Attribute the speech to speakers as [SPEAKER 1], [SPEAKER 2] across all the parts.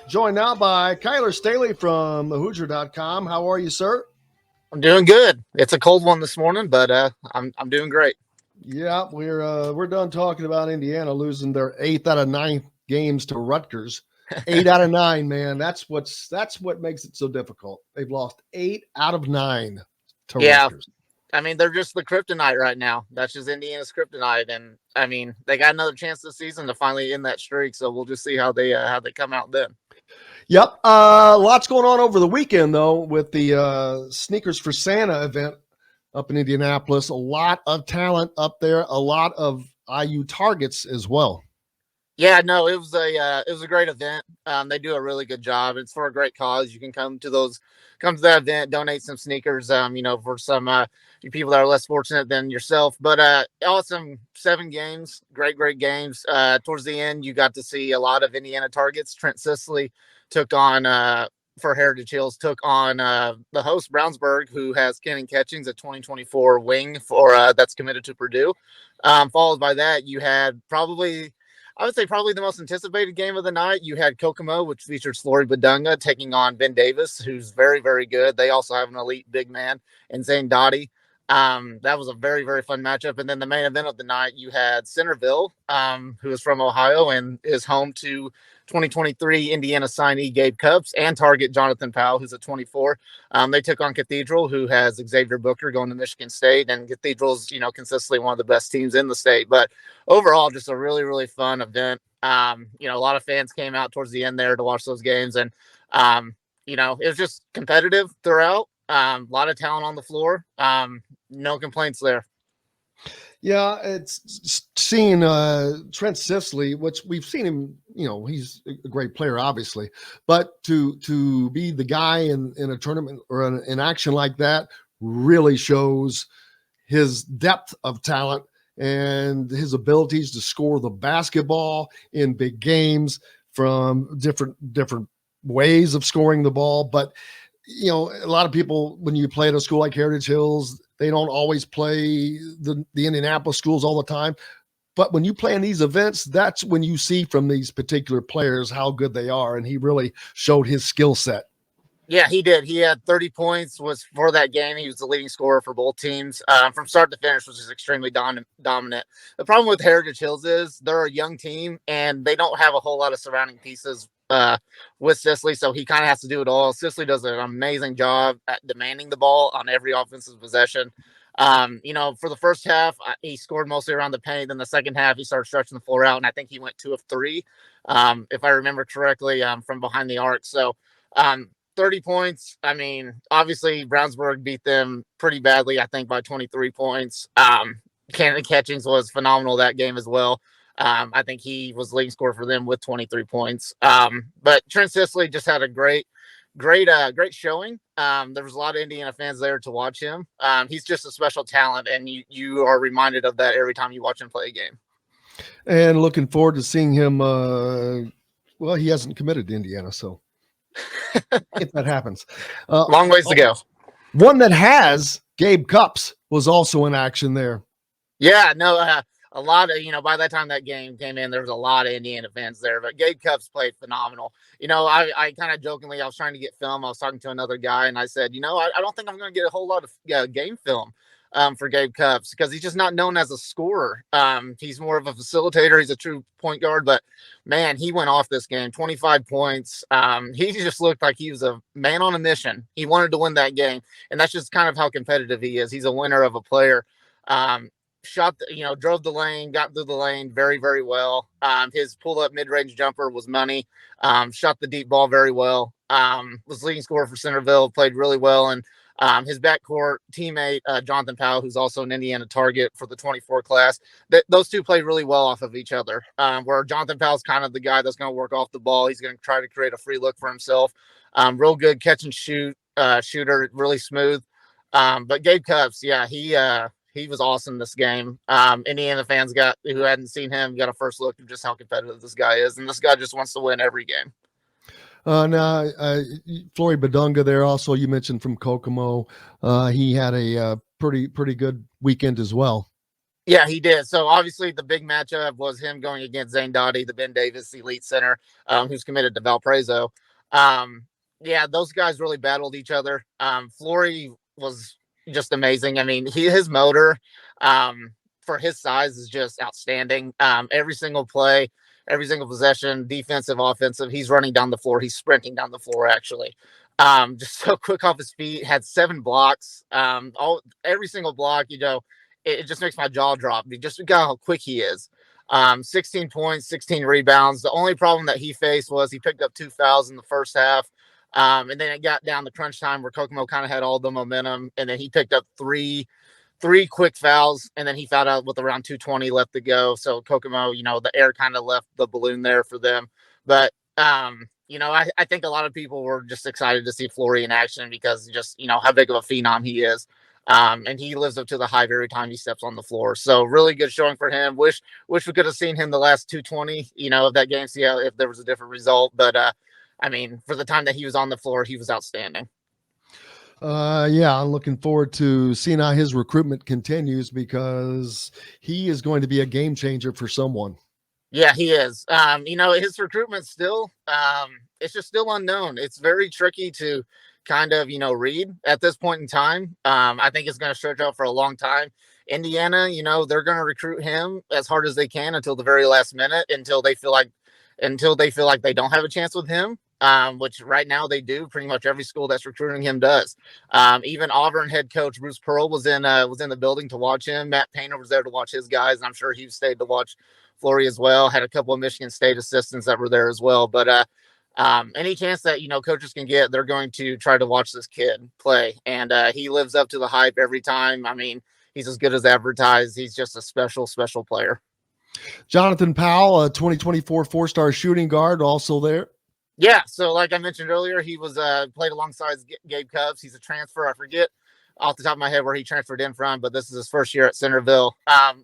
[SPEAKER 1] Joined now by Kyler Staley from Hoosier.com. How are you, sir?
[SPEAKER 2] I'm doing good. It's a cold one this morning, but I'm doing great.
[SPEAKER 1] Yeah, we're done talking about Indiana losing their 8 out of 9 games to Rutgers. 8 out of 9, man. That's what makes it so difficult. They've lost 8 out of 9 to
[SPEAKER 2] Yeah,
[SPEAKER 1] Rutgers.
[SPEAKER 2] I mean they're just the kryptonite right now. That's just Indiana's kryptonite, and I mean they got another chance this season to finally end that streak. So we'll just see how they come out then.
[SPEAKER 1] Yep. Lots going on over the weekend though with the Sneakers for Santa event up in Indianapolis. A lot of talent up there. A lot of IU targets as well.
[SPEAKER 2] Yeah, no, it was a great event. They do a really good job. It's for a great cause. You can come to that event, donate some sneakers. For some you people that are less fortunate than yourself. But awesome 7 games, great games. Towards the end, you got to see a lot of Indiana targets. Trent Sisley took on for Heritage Hills took on the host Brownsburg, who has Kenny Catchings, a 2024 wing for that's committed to Purdue. Followed by that, you had I would say probably the most anticipated game of the night. You had Kokomo, which featured Flory Badunga, taking on Ben Davis, who's very, very good. They also have an elite big man in Zane Dottie. That was a very, very fun matchup. And then the main event of the night, you had Centerville, who is from Ohio and is home to 2023 Indiana signee Gabe Cupps and target Jonathan Powell, who's at 24. They took on Cathedral, who has Xavier Booker going to Michigan State, and Cathedral's, consistently one of the best teams in the state. But overall, just a really, really fun event. A lot of fans came out towards the end there to watch those games, and it was just competitive throughout. A lot of talent on the floor. No complaints there.
[SPEAKER 1] Yeah, it's seeing Trent Sisley, which we've seen him. He's a great player, obviously, but to be the guy in a tournament or an action like that really shows his depth of talent and his abilities to score the basketball in big games from different ways of scoring the ball. But a lot of people, when you play at a school like Heritage Hills, they don't always play the Indianapolis schools all the time. But when you play in these events, that's when you see from these particular players how good they are. And he really showed his skill set.
[SPEAKER 2] Yeah, he did. He had 30 points was for that game. He was the leading scorer for both teams from start to finish, which is extremely dominant. The problem with Heritage Hills is they're a young team and they don't have a whole lot of surrounding pieces with Sisley, so he kind of has to do it all. Sisley does an amazing job at demanding the ball on every offensive possession. For the first half, he scored mostly around the paint. Then the second half, he started stretching the floor out, and I think he went 2 of 3, if I remember correctly, from behind the arc. So, 30 points. I mean, obviously, Brownsburg beat them pretty badly, I think, by 23 points. Cannon Catchings was phenomenal that game as well. I think he was leading scorer for them with 23 points. But Trent Sisley just had a great showing. There was a lot of Indiana fans there to watch him. He's just a special talent, and you are reminded of that every time you watch him play a game.
[SPEAKER 1] And looking forward to seeing him. Well, he hasn't committed to Indiana, so if that happens.
[SPEAKER 2] Long ways to go.
[SPEAKER 1] One that has, Gabe Cupps, was also in action there.
[SPEAKER 2] Yeah, no, a lot of, by that time that game came in, there was a lot of Indiana fans there, but Gabe Cupps played phenomenal. I kind of jokingly, I was trying to get film. I was talking to another guy and I said, I don't think I'm going to get a whole lot of game film for Gabe Cupps because he's just not known as a scorer. He's more of a facilitator. He's a true point guard, but man, he went off this game, 25 points. He just looked like he was a man on a mission. He wanted to win that game. And that's just kind of how competitive he is. He's a winner of a player. Drove the lane, got through the lane very, very well. His pull-up mid-range jumper was money. Shot the deep ball very well. Was leading scorer for Centerville, played really well. And his backcourt teammate, Jonathan Powell, who's also an Indiana target for the 24 class, those two played really well off of each other, where Jonathan Powell's kind of the guy that's going to work off the ball. He's going to try to create a free look for himself. Real good catch and shoot shooter, really smooth. But Gabe Cupps, yeah, he was awesome this game. Indiana fans who hadn't seen him got a first look at just how competitive this guy is. And this guy just wants to win every game.
[SPEAKER 1] Now, Flory Badunga there also, you mentioned from Kokomo. He had a pretty good weekend as well.
[SPEAKER 2] Yeah, he did. So obviously the big matchup was him going against Zane Dottie, the Ben Davis elite center, who's committed to Valparaiso. Um, yeah, those guys really battled each other. Flory was just amazing. I mean, his motor for his size is just outstanding. Every single play, every single possession, defensive, offensive, he's running down the floor. He's sprinting down the floor actually. Just so quick off his feet. Had 7 blocks. Every single block, it just makes my jaw drop. Just got how quick he is. 16 points, 16 rebounds. The only problem that he faced was he picked up 2 fouls in the first half. And then it got down to crunch time where Kokomo kind of had all the momentum. And then he picked up three quick fouls, and then he fouled out with around 2:20 left to go. So Kokomo, the air kind of left the balloon there for them. But I think a lot of people were just excited to see Flory in action because just how big of a phenom he is. And he lives up to the hype every time he steps on the floor. So really good showing for him. Wish we could have seen him the last 2:20, of that game, see if there was a different result. But I mean, for the time that he was on the floor, he was outstanding.
[SPEAKER 1] Yeah, I'm looking forward to seeing how his recruitment continues because he is going to be a game changer for someone.
[SPEAKER 2] Yeah, he is. His recruitment still, it's just still unknown. It's very tricky to kind of, read at this point in time. I think it's going to stretch out for a long time. Indiana, they're going to recruit him as hard as they can until the very last minute, until they feel like they don't have a chance with him. Which right now they do. Pretty much every school that's recruiting him does. Even Auburn head coach Bruce Pearl was in the building to watch him. Matt Painter was there to watch his guys, and I'm sure he stayed to watch Flory as well. Had a couple of Michigan State assistants that were there as well. But any chance that coaches can get, they're going to try to watch this kid play, and he lives up to the hype every time. I mean, he's as good as advertised. He's just a special player.
[SPEAKER 1] Jonathan Powell, a 2024 4-star shooting guard, also there.
[SPEAKER 2] Yeah, so like I mentioned earlier, he was played alongside Gabe Cubs. He's a transfer. I forget off the top of my head where he transferred in from, but this is his first year at Centerville.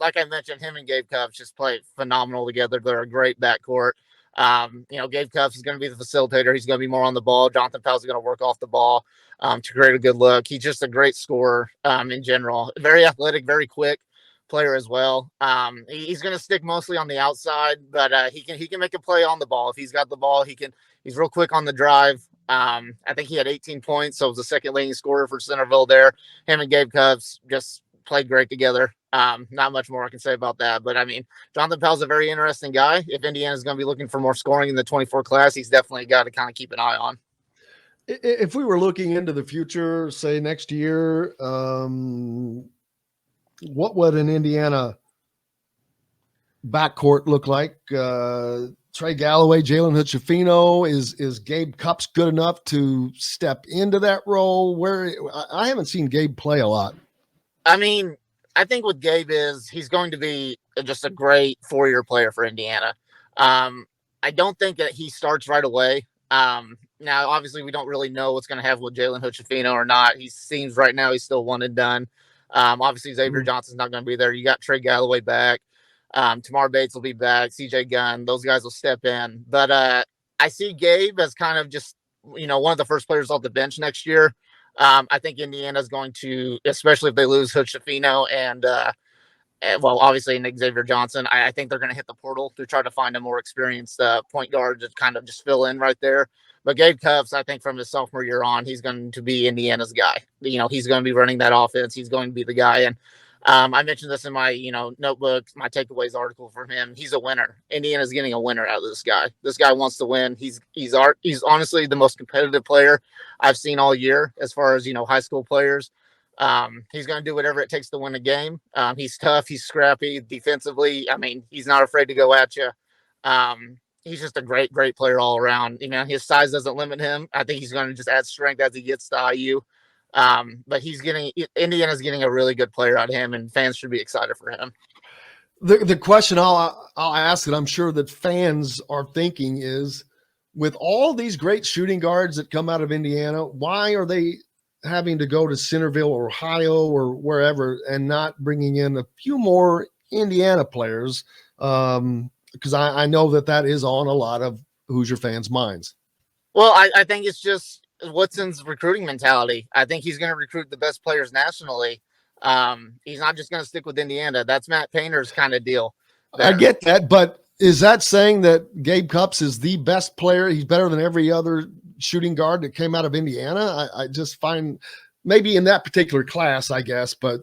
[SPEAKER 2] Like I mentioned, him and Gabe Cubs just play phenomenal together. They're a great backcourt. Gabe Cubs is going to be the facilitator. He's going to be more on the ball. Jonathan Powell's going to work off the ball to create a good look. He's just a great scorer in general. Very athletic, very quick player as well. He's going to stick mostly on the outside, but he can make a play on the ball. If he's got the ball, he's real quick on the drive. I think he had 18 points, so it was the second leading scorer for Centerville there. Him and Gabe Cubs just played great together. Not much more I can say about that, but I mean, Jonathan Powell's a very interesting guy. If Indiana's going to be looking for more scoring in the 24 class, he's definitely a guy to kind of keep an eye on.
[SPEAKER 1] If we were looking into the future, say next year, what would an Indiana backcourt look like? Trey Galloway, Jalen Hood-Schifino, is Gabe Cupps good enough to step into that role? Where I haven't seen Gabe play a lot.
[SPEAKER 2] I mean, I think with Gabe he's going to be just a great 4-year player for Indiana. I don't think that he starts right away. Now, obviously, we don't really know what's going to happen with Jalen Hood-Schifino or not. He seems right now he's still one and done. Obviously, Xavier Johnson's not going to be there. You got Trey Galloway back. Tamar Bates will be back. CJ Gunn, those guys will step in. But I see Gabe as kind of just, one of the first players off the bench next year. I think Indiana's going to, especially if they lose Hood-Schifino and obviously Nick Xavier Johnson, I think they're going to hit the portal to try to find a more experienced point guard to kind of just fill in right there. But Gabe Cubs, I think from his sophomore year on, he's going to be Indiana's guy. He's going to be running that offense. He's going to be the guy. And I mentioned this in my, notebook, my takeaways article from him. He's a winner. Indiana's getting a winner out of this guy. This guy wants to win. He's honestly the most competitive player I've seen all year as far as, high school players. He's going to do whatever it takes to win a game. He's tough. He's scrappy defensively. I mean, he's not afraid to go at you. He's just a great player all around. His size doesn't limit him. I think he's going to just add strength as he gets to IU. But Indiana's getting a really good player out of him, and fans should be excited for him.
[SPEAKER 1] The question I'll ask, and I'm sure that fans are thinking, is with all these great shooting guards that come out of Indiana, why are they having to go to Centerville, Ohio, or wherever, and not bringing in a few more Indiana players? Because I know that is on a lot of Hoosier fans' minds.
[SPEAKER 2] Well, I think it's just Woodson's recruiting mentality. I think he's going to recruit the best players nationally. He's not just going to stick with Indiana. That's Matt Painter's kind of deal. There.
[SPEAKER 1] I get that, but is that saying that Gabe Cupps is the best player? He's better than every other shooting guard that came out of Indiana? I just find maybe in that particular class, I guess, but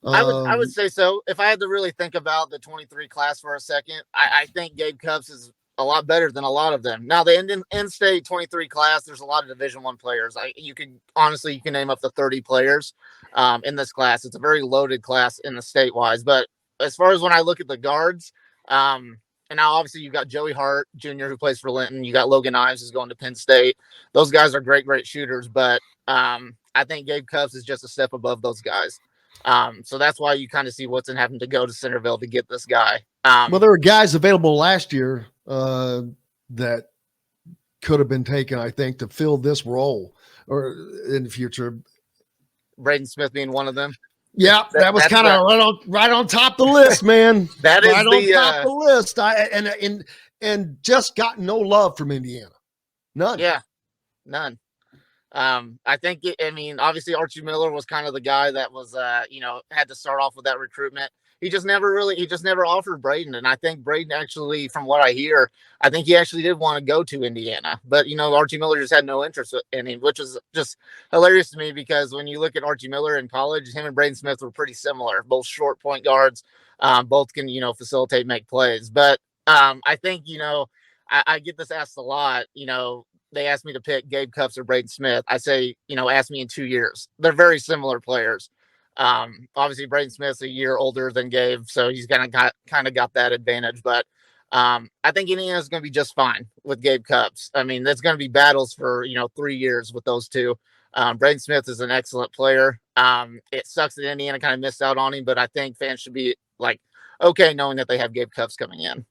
[SPEAKER 2] I would say so. If I had to really think about the 23 class for a second, I think Gabe Cupps is a lot better than a lot of them. Now, the in-state 23 class, there's a lot of Division I players. You can name up to 30 players in this class. It's a very loaded class in the state-wise. But as far as when I look at the guards, and now obviously you've got Joey Hart Jr. who plays for Linton. You got Logan Ives who's going to Penn State. Those guys are great shooters. But I think Gabe Cupps is just a step above those guys. So that's why you kind of see Woodson having to go to Centerville to get this guy.
[SPEAKER 1] Well, there were guys available last year that could have been taken, I think, to fill this role or in the future.
[SPEAKER 2] Braden Smith being one of them.
[SPEAKER 1] Yeah, that was kind of right on top of the list, man.
[SPEAKER 2] That is
[SPEAKER 1] right on top of the list. And just got no love from Indiana. None.
[SPEAKER 2] Yeah, none. I think obviously Archie Miller was kind of the guy that was had to start off with that recruitment. He just never offered Braden. And I think Braden actually, from what I hear, I think he actually did want to go to Indiana. But Archie Miller just had no interest in him, which is just hilarious to me because when you look at Archie Miller in college, him and Braden Smith were pretty similar, both short point guards, both can, facilitate, make plays. But I think, I get this asked a lot, they asked me to pick Gabe Cupps or Braden Smith. I say, ask me in 2 years. They're very similar players. Obviously Braden Smith's a year older than Gabe, so he's kind of got that advantage. But I think Indiana's going to be just fine with Gabe Cupps. I mean, there's going to be battles for 3 years with those two. Braden Smith is an excellent player. It sucks that Indiana kind of missed out on him, but I think fans should be okay knowing that they have Gabe Cupps coming in.